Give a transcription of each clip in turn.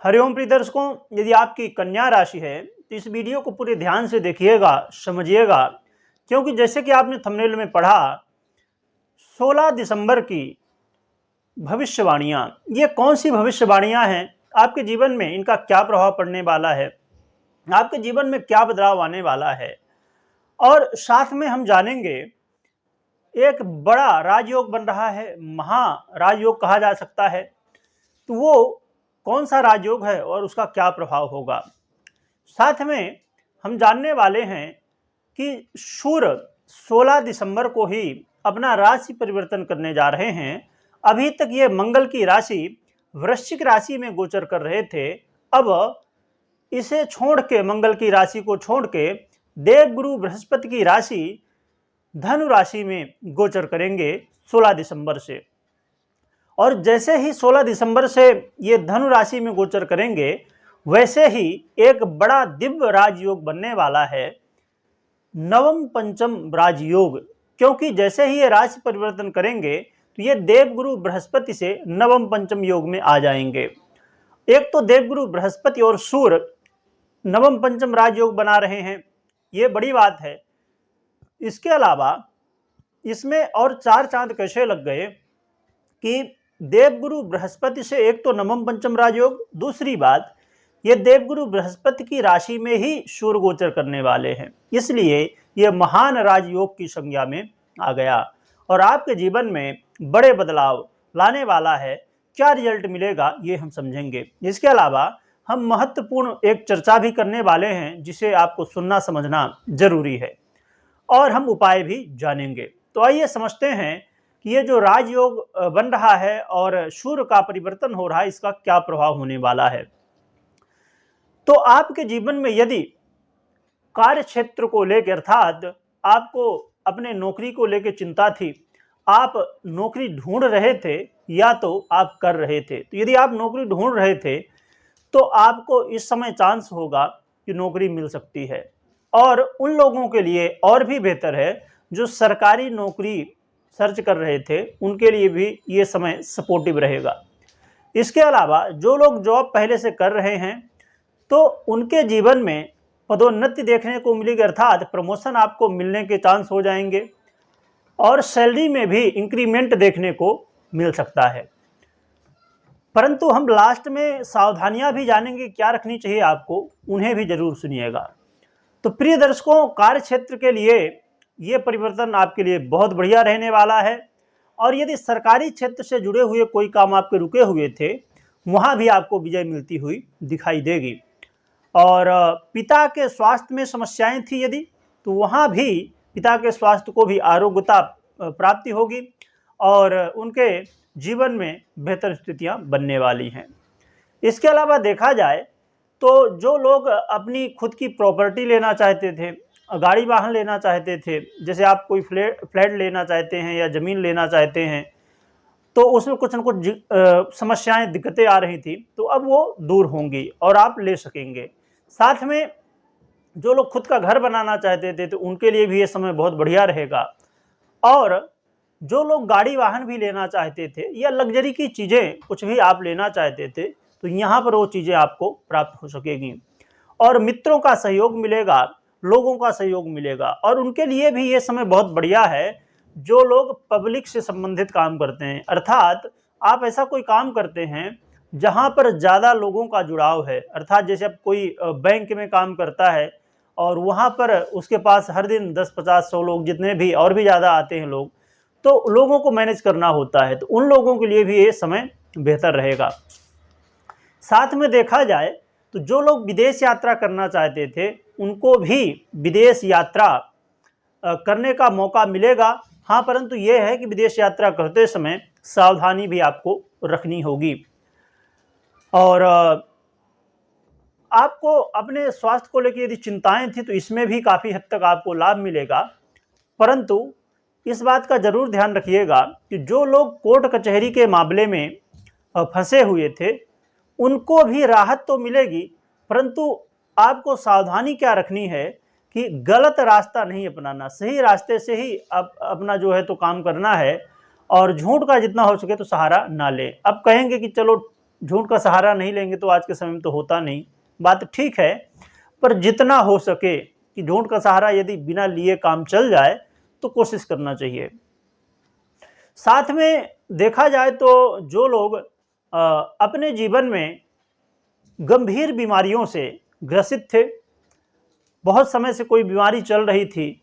हरिओम प्रिय दर्शकों, यदि आपकी कन्या राशि है तो इस वीडियो को पूरे ध्यान से देखिएगा, समझिएगा, क्योंकि जैसे कि आपने थंबनेल में पढ़ा 16 दिसंबर की भविष्यवाणियां, ये कौन सी भविष्यवाणियां हैं, आपके जीवन में इनका क्या प्रभाव पड़ने वाला है, आपके जीवन में क्या बदलाव आने वाला है। और साथ में हम जानेंगे एक बड़ा राजयोग बन रहा है, महाराजयोग कहा जा सकता है, तो वो कौन सा राजयोग है और उसका क्या प्रभाव होगा। साथ में हम जानने वाले हैं कि सूर्य 16 दिसंबर को ही अपना राशि परिवर्तन करने जा रहे हैं। अभी तक ये मंगल की राशि वृश्चिक राशि में गोचर कर रहे थे, अब इसे छोड़ के, मंगल की राशि को छोड़ के देवगुरु बृहस्पति की राशि धनु राशि में गोचर करेंगे 16 दिसंबर से। और जैसे ही 16 दिसंबर से ये धनु राशि में गोचर करेंगे, वैसे ही एक बड़ा दिव्य राजयोग बनने वाला है, नवम पंचम राजयोग। क्योंकि जैसे ही ये राशि परिवर्तन करेंगे तो ये देवगुरु बृहस्पति से नवम पंचम योग में आ जाएंगे। एक तो देवगुरु बृहस्पति और सूर्य नवम पंचम राजयोग बना रहे हैं, ये बड़ी बात है। इसके अलावा इसमें और चार चांद कैसे लग गए कि देवगुरु बृहस्पति से एक तो नवम पंचम राजयोग, दूसरी बात ये देवगुरु बृहस्पति की राशि में ही सूर्य गोचर करने वाले हैं, इसलिए ये महान राजयोग की संज्ञा में आ गया और आपके जीवन में बड़े बदलाव लाने वाला है। क्या रिजल्ट मिलेगा ये हम समझेंगे। इसके अलावा हम महत्वपूर्ण एक चर्चा भी करने वाले हैं, जिसे आपको सुनना समझना जरूरी है, और हम उपाय भी जानेंगे। तो आइए समझते हैं कि ये जो राजयोग बन रहा है और सूर्य का परिवर्तन हो रहा है, इसका क्या प्रभाव होने वाला है। तो आपके जीवन में यदि कार्य क्षेत्र को लेकर, अर्थात आपको अपने नौकरी को लेकर चिंता थी, आप नौकरी ढूंढ रहे थे या तो आप कर रहे थे, तो यदि आप नौकरी ढूंढ रहे थे तो आपको इस समय चांस होगा कि नौकरी मिल सकती है। और उन लोगों के लिए और भी बेहतर है जो सरकारी नौकरी सर्च कर रहे थे, उनके लिए भी ये समय सपोर्टिव रहेगा। इसके अलावा जो लोग जॉब पहले से कर रहे हैं तो उनके जीवन में पदोन्नति देखने को मिलेगी, अर्थात प्रमोशन आपको मिलने के चांस हो जाएंगे और सैलरी में भी इंक्रीमेंट देखने को मिल सकता है। परंतु हम लास्ट में सावधानियां भी जानेंगे, क्या रखनी चाहिए आपको, उन्हें भी जरूर सुनिएगा। तो प्रिय दर्शकों, कार्य क्षेत्र के लिए ये परिवर्तन आपके लिए बहुत बढ़िया रहने वाला है। और यदि सरकारी क्षेत्र से जुड़े हुए कोई काम आपके रुके हुए थे, वहां भी आपको विजय मिलती हुई दिखाई देगी। और पिता के स्वास्थ्य में समस्याएं थी यदि, तो वहां भी पिता के स्वास्थ्य को भी आरोग्यता प्राप्ति होगी और उनके जीवन में बेहतर स्थितियां बनने वाली हैं। इसके अलावा देखा जाए तो जो लोग अपनी खुद की प्रॉपर्टी लेना चाहते थे, गाड़ी वाहन लेना चाहते थे, जैसे आप कोई फ्लैट लेना चाहते हैं या ज़मीन लेना चाहते हैं, तो उसमें कुछ न कुछ समस्याएं, दिक्कतें आ रही थी, तो अब वो दूर होंगी और आप ले सकेंगे। साथ में जो लोग खुद का घर बनाना चाहते थे तो उनके लिए भी ये समय बहुत बढ़िया रहेगा। और जो लोग गाड़ी वाहन भी लेना चाहते थे या लग्जरी की चीज़ें कुछ भी आप लेना चाहते थे, तो यहाँ पर वो चीज़ें आपको प्राप्त हो सकेगी। और मित्रों का सहयोग मिलेगा, लोगों का सहयोग मिलेगा, और उनके लिए भी ये समय बहुत बढ़िया है जो लोग पब्लिक से संबंधित काम करते हैं, अर्थात आप ऐसा कोई काम करते हैं जहां पर ज़्यादा लोगों का जुड़ाव है, अर्थात जैसे अब कोई बैंक में काम करता है और वहां पर उसके पास हर दिन 10, 50, 100 लोग, जितने भी और भी ज़्यादा आते हैं लोग, तो लोगों को मैनेज करना होता है, तो उन लोगों के लिए भी ये समय बेहतर रहेगा। साथ में देखा जाए तो जो लोग विदेश यात्रा करना चाहते थे, उनको भी विदेश यात्रा करने का मौका मिलेगा। हाँ, परंतु ये है कि विदेश यात्रा करते समय सावधानी भी आपको रखनी होगी। और आपको अपने स्वास्थ्य को लेकर यदि चिंताएं थी तो इसमें भी काफ़ी हद तक आपको लाभ मिलेगा। परंतु इस बात का जरूर ध्यान रखिएगा कि जो लोग कोर्ट कचहरी के मामले में फंसे हुए थे, उनको भी राहत तो मिलेगी, परंतु आपको सावधानी क्या रखनी है कि गलत रास्ता नहीं अपनाना, सही रास्ते से ही अपना जो है तो काम करना है, और झूठ का जितना हो सके तो सहारा ना ले। अब कहेंगे कि चलो झूठ का सहारा नहीं लेंगे तो आज के समय में तो होता नहीं, बात ठीक है, पर जितना हो सके कि झूठ का सहारा यदि बिना लिए काम चल जाए तो कोशिश करना चाहिए। साथ में देखा जाए तो जो लोग अपने जीवन में गंभीर बीमारियों से ग्रसित थे, बहुत समय से कोई बीमारी चल रही थी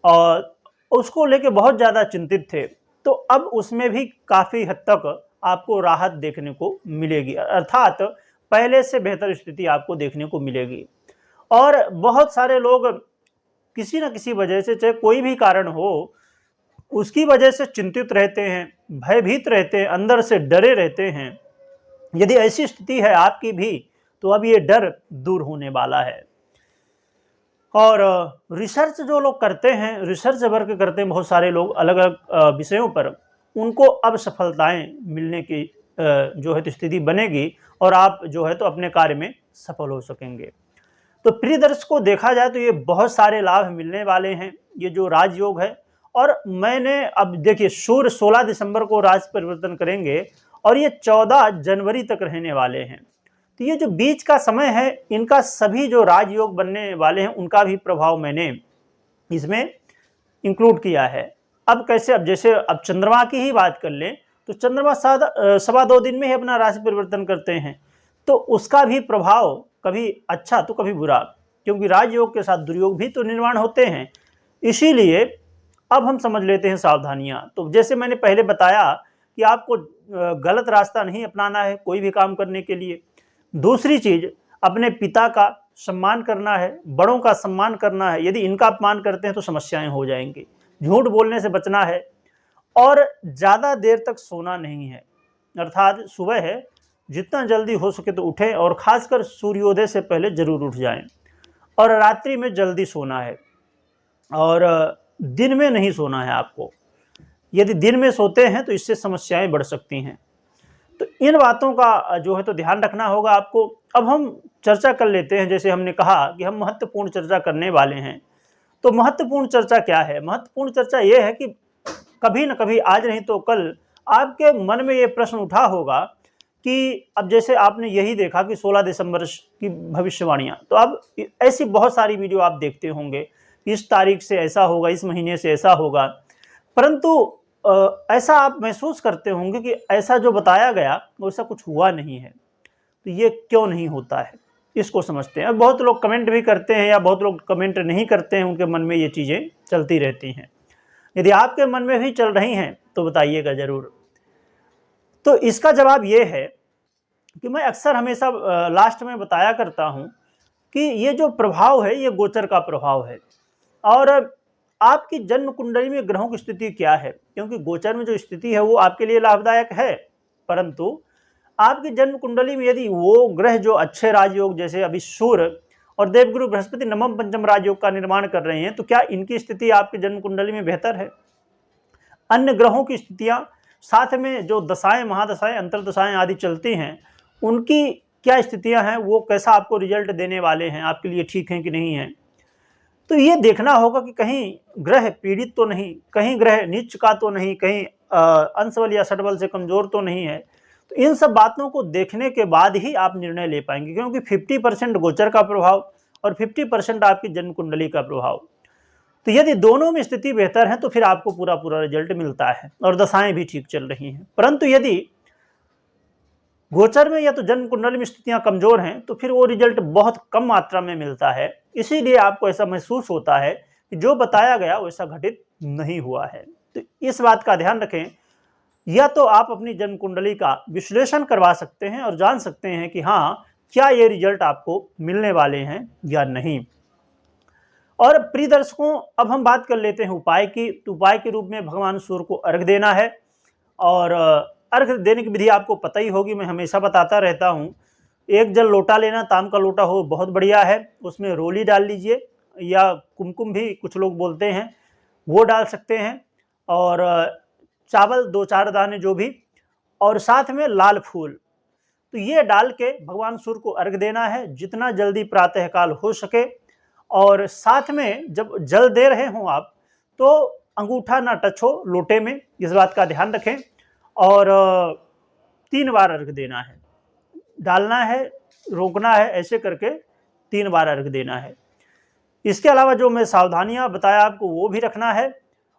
और उसको लेके बहुत ज़्यादा चिंतित थे, तो अब उसमें भी काफ़ी हद तक आपको राहत देखने को मिलेगी, अर्थात पहले से बेहतर स्थिति आपको देखने को मिलेगी। और बहुत सारे लोग किसी न किसी वजह से, चाहे कोई भी कारण हो, उसकी वजह से चिंतित रहते हैं, भयभीत रहते हैं, अंदर से डरे रहते हैं। यदि ऐसी स्थिति है आपकी भी तो अब ये डर दूर होने वाला है। और रिसर्च जो लोग करते हैं, रिसर्च वर्क करते हैं बहुत सारे लोग अलग अलग विषयों पर, उनको अब सफलताएं मिलने की जो है तो स्थिति बनेगी और आप जो है तो अपने कार्य में सफल हो सकेंगे। तो प्रिय दर्शकों, देखा जाए तो ये बहुत सारे लाभ मिलने वाले हैं, ये जो राजयोग है। और मैंने अब देखिए, सूर्य 16 दिसंबर को राशि परिवर्तन करेंगे और ये 14 जनवरी तक रहने वाले हैं। तो ये जो बीच का समय है, इनका सभी जो राजयोग बनने वाले हैं उनका भी प्रभाव मैंने इसमें इंक्लूड किया है। अब कैसे, अब जैसे अब चंद्रमा की ही बात कर लें तो चंद्रमा 2.25 दिन में ही अपना राशि परिवर्तन करते हैं, तो उसका भी प्रभाव कभी अच्छा तो कभी बुरा, क्योंकि राजयोग के साथ दुर्योग भी तो निर्माण होते हैं। इसीलिए अब हम समझ लेते हैं सावधानियां। तो जैसे मैंने पहले बताया कि आपको गलत रास्ता नहीं अपनाना है कोई भी काम करने के लिए। दूसरी चीज, अपने पिता का सम्मान करना है, बड़ों का सम्मान करना है। यदि इनका अपमान करते हैं तो समस्याएं हो जाएंगी। झूठ बोलने से बचना है और ज़्यादा देर तक सोना नहीं है, अर्थात सुबह है जितना जल्दी हो सके तो उठें और खासकर सूर्योदय से पहले जरूर उठ जाएं। और रात्रि में जल्दी सोना है और दिन में नहीं सोना है आपको। यदि दिन में सोते हैं तो इससे समस्याएं बढ़ सकती हैं। तो इन बातों का जो है तो ध्यान रखना होगा आपको। अब हम चर्चा कर लेते हैं, जैसे हमने कहा कि हम महत्वपूर्ण चर्चा करने वाले हैं। तो महत्वपूर्ण चर्चा क्या है? महत्वपूर्ण चर्चा ये है कि कभी न कभी, आज नहीं तो कल, आपके मन में ये प्रश्न उठा होगा कि अब जैसे आपने यही देखा कि 16 दिसंबर की भविष्यवाणियां, तो अब ऐसी बहुत सारी वीडियो आप देखते होंगे, इस तारीख से ऐसा होगा, इस महीने से ऐसा होगा, परंतु ऐसा आप महसूस करते होंगे कि ऐसा जो बताया गया वैसा कुछ हुआ नहीं है। तो ये क्यों नहीं होता है, इसको समझते हैं। अब बहुत लोग कमेंट भी करते हैं या बहुत लोग कमेंट नहीं करते हैं, उनके मन में ये चीज़ें चलती रहती हैं। यदि आपके मन में भी चल रही हैं तो बताइएगा ज़रूर। तो इसका जवाब ये है कि मैं अक्सर हमेशा लास्ट में बताया करता हूँ कि ये जो प्रभाव है ये गोचर का प्रभाव है। और आपकी जन्म कुंडली में ग्रहों की स्थिति क्या है, क्योंकि गोचर में जो स्थिति है वो आपके लिए लाभदायक है, परंतु आपकी जन्म कुंडली में यदि वो ग्रह जो अच्छे राजयोग, जैसे अभी सूर्य और देवगुरु बृहस्पति नवम पंचम राजयोग का निर्माण कर रहे हैं, तो क्या इनकी स्थिति आपकी जन्म कुंडली में बेहतर है? अन्य ग्रहों की स्थितियां, साथ में जो दशाएं, महादशाएं, अंतरदशाएं आदि चलती हैं, उनकी क्या स्थितियां हैं, वो कैसा आपको रिजल्ट देने वाले हैं, आपके लिए ठीक हैं कि नहीं हैं। तो ये देखना होगा कि कहीं ग्रह पीड़ित तो नहीं, कहीं ग्रह नीच का तो नहीं, कहीं अंश बल या षट बल से कमजोर तो नहीं है। तो इन सब बातों को देखने के बाद ही आप निर्णय ले पाएंगे, क्योंकि 50% गोचर का प्रभाव और 50% आपकी जन्म कुंडली का प्रभाव। तो यदि दोनों में स्थिति बेहतर है तो फिर आपको पूरा पूरा रिजल्ट मिलता है और दशाएं भी ठीक चल रही हैं। परंतु यदि गोचर में या तो जन्म कुंडली में स्थितियां कमजोर हैं तो फिर वो रिजल्ट बहुत कम मात्रा में मिलता है। इसीलिए आपको ऐसा महसूस होता है कि जो बताया गया वैसा घटित नहीं हुआ है। तो इस बात का ध्यान रखें। या तो आप अपनी जन्म कुंडली का विश्लेषण करवा सकते हैं और जान सकते हैं कि हाँ, क्या ये रिजल्ट आपको मिलने वाले हैं या नहीं। और प्रिय दर्शकों, अब हम बात कर लेते हैं उपाय की। तो उपाय के रूप में भगवान सूर्य को अर्घ देना है और अर्घ देने की विधि आपको पता ही होगी, मैं हमेशा बताता रहता हूँ। एक जल लोटा लेना, ताम का लोटा हो बहुत बढ़िया है, उसमें रोली डाल लीजिए या कुमकुम भी कुछ लोग बोलते हैं, वो डाल सकते हैं, और चावल 2-4 दाने जो भी, और साथ में लाल फूल। तो ये डाल के भगवान सूर्य को अर्घ देना है जितना जल्दी प्रातःकाल हो सके। और साथ में जब जल दे रहे हों आप तो अंगूठा ना टच हो लोटे में, इस बात का ध्यान रखें। और 3 बार अर्घ देना है। डालना है, रोकना है, ऐसे करके 3 बार अर्घ देना है। इसके अलावा जो मैं सावधानियां बताया आपको वो भी रखना है,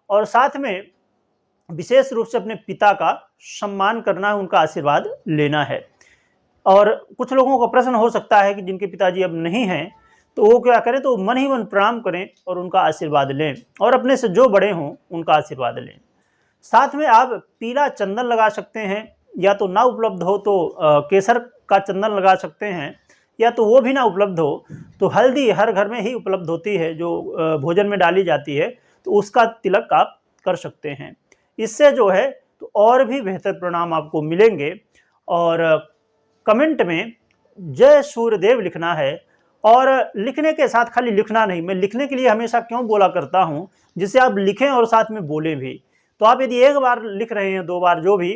और साथ में विशेष रूप से अपने पिता का सम्मान करना है, उनका आशीर्वाद लेना है। और कुछ लोगों का प्रश्न हो सकता है कि जिनके पिताजी अब नहीं हैं तो वो क्या करें, तो मन ही मन प्रणाम करें और उनका आशीर्वाद लें, और अपने से जो बड़े हों उनका आशीर्वाद लें। साथ में आप पीला चंदन लगा सकते हैं, या तो ना उपलब्ध हो तो केसर का चंदन लगा सकते हैं, या तो वो भी ना उपलब्ध हो तो हल्दी हर घर में ही उपलब्ध होती है जो भोजन में डाली जाती है, तो उसका तिलक आप कर सकते हैं। इससे जो है तो और भी बेहतर परिणाम आपको मिलेंगे। और कमेंट में जय सूर्यदेव लिखना है, और लिखने के साथ खाली लिखना नहीं, मैं लिखने के लिए हमेशा क्यों बोला करता हूं, जिससे आप लिखें और साथ में बोलें भी। तो आप यदि एक बार लिख रहे हैं, 2 बार जो भी,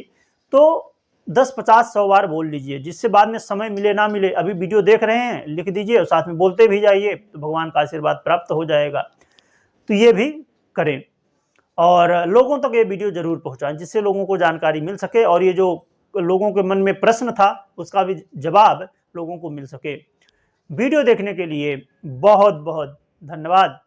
तो 10, 50, 100 बार बोल लीजिए, जिससे बाद में समय मिले ना मिले, अभी वीडियो देख रहे हैं लिख दीजिए और साथ में बोलते भी जाइए, तो भगवान का आशीर्वाद प्राप्त हो जाएगा। तो ये भी करें, और लोगों तक ये वीडियो जरूर पहुंचाएं, जिससे लोगों को जानकारी मिल सके, और ये जो लोगों के मन में प्रश्न था उसका भी जवाब लोगों को मिल सके। वीडियो देखने के लिए बहुत बहुत धन्यवाद।